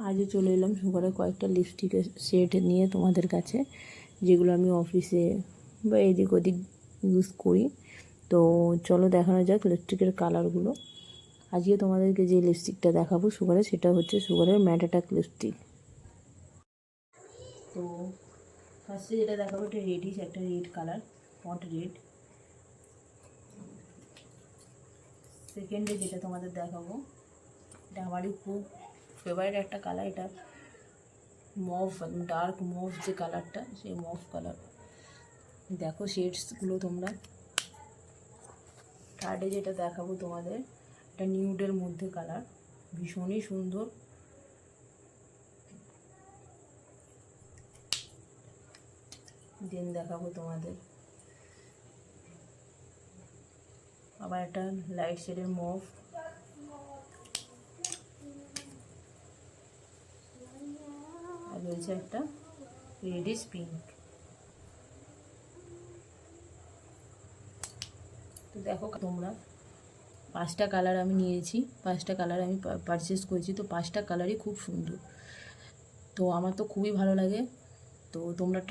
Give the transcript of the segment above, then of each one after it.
আজও চলে এলাম সুগারের কয়েকটা লিপস্টিকের সেট নিয়ে তোমাদের কাছে, যেগুলো আমি অফিসে বা এদিক ওদিক ইউজ করি। তো চলো দেখানো যাক লিপস্টিকের কালারগুলো। আজকে তোমাদেরকে যে লিপস্টিকটা দেখাবো সুগারের, সেটা হচ্ছে সুগারের ম্যাট অ্যাটাক লিপস্টিক। তো ফার্স্টে যেটা দেখাবো একটা রেডিশ, একটা রেড কালার, পট রেড। সেকেন্ডে যেটা তোমাদের দেখাবো, এটা আমারই খুব ফেভারিট একটা কালার, এটা মভ, ডার্ক মভ যে কালারটা, সেই মভ কালার। দেখো শেডসগুলো তোমরা। থার্ডে যেটা দেখাবো তোমাদের, এটা নিউডের মধ্যে কালার, ভীষণই সুন্দর। দেন দেখাবো তোমাদের আবার একটা লাইট শেডের মভ, আর রয়েছে একটা রেডিশ পিঙ্ক। তো দেখো তোমরা, 5টা কালার আমি নিয়েছি, 5টা কালার আমি পারচেস করেছি। তো 5টা কালারই খুব সুন্দর, তো আমার তো খুবই ভালো লাগে। তো তোমরা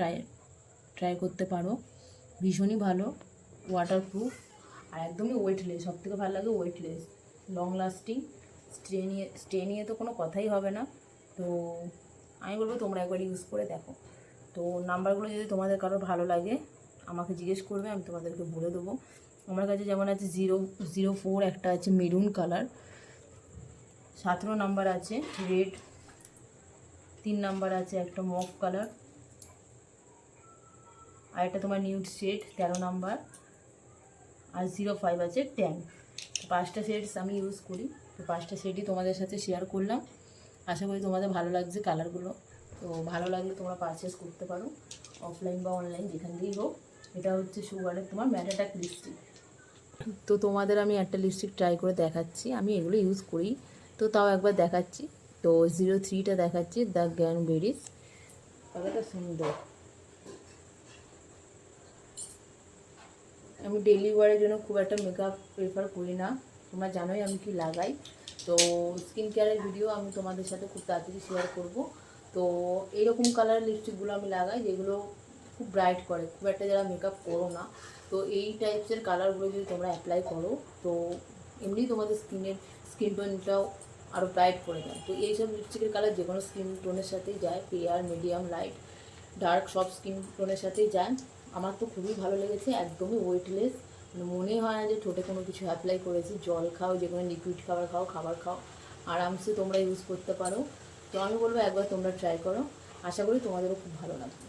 ট্রাই করতে পারো, ভীষণই ভালো, ওয়াটারপ্রুফ আর একদমই ওয়েটলেস। সবথেকে ভালো লাগে ওয়েটলেস, লং লাস্টিং, স্টে নিয়ে তো কোনো কথাই হবে না। তো আমি বলবো তোমরা একবার ইউজ করে দেখো। তো নাম্বারগুলো যদি তোমাদের কারোর ভালো লাগে আমাকে জিজ্ঞেস করবে, আমি তোমাদেরকে বলে দেবো। আমার কাছে যেমন আছে 004, একটা আছে মেরুন কালার, 17 নাম্বার আছে রেড, 3 নাম্বার আছে একটা মভ কালার, আর একটা তোমার নিউড শেড 13 নাম্বার, আর 05 আছে 10। 5টা শেডস আমি ইউজ করি। তো 5টা শেডই তোমাদের সাথে শেয়ার করলাম। আশা করি তোমাদের ভালো লাগছে কালারগুলো। তো ভালো লাগলে তোমরা পারচেস করতে পারো, অফলাইন বা অনলাইন যেখান দিয়েই হোক। এটা হচ্ছে সুগারের তোমার ম্যাট অ্যাটাক লিপস্টিক। তো তোমাদের আমি একটা লিপস্টিক ট্রাই করে দেখাচ্ছি, আমি এগুলো ইউজ করি তো তাও একবার দেখাচ্ছি। তো 03টা দেখাচ্ছি, দ্য গ্যানবেরিজ। কালারটা সুন্দর। আমি ডেইলি ওয়ারের জন্য খুব একটা মেকআপ প্রেফার করি না, তোমরা জানোই আমি কি লাগাই। তো স্কিন কেয়ারের ভিডিও আমি তোমাদের সাথে খুব তাড়াতাড়ি শেয়ার করব। তো এইরকম কালারের লিপস্টিকগুলো আমি লাগাই, যেগুলো খুব ব্রাইট করে, খুব একটা যারা মেকআপ করো না, তো এই টাইপসের কালারগুলো যদি তোমরা অ্যাপ্লাই করো তো এমনি তোমাদের স্কিন টোনটাও আরও ব্রাইট করে দেয়। তো এইসব লিপস্টিকের কালার যে কোনো স্কিন টোনের সাথেই যায়, ফেয়ার, মিডিয়াম, লাইট, ডার্ক, সব স্কিন টোনের সাথেই যায়। আমার তো খুবই ভালো লেগেছে, একদমই ওয়েটলেস, মানে মনেই হয় না যে ঠোঁটে কোনো কিছু অ্যাপ্লাই করেছি। জল খাও, যে কোনো লিকুইড খাবার খাও, আরামসে তোমরা ইউজ করতে পারো। তো আমি বলবো একবার তোমরা ট্রাই করো, আশা করি তোমাদেরও খুব ভালো লাগবে।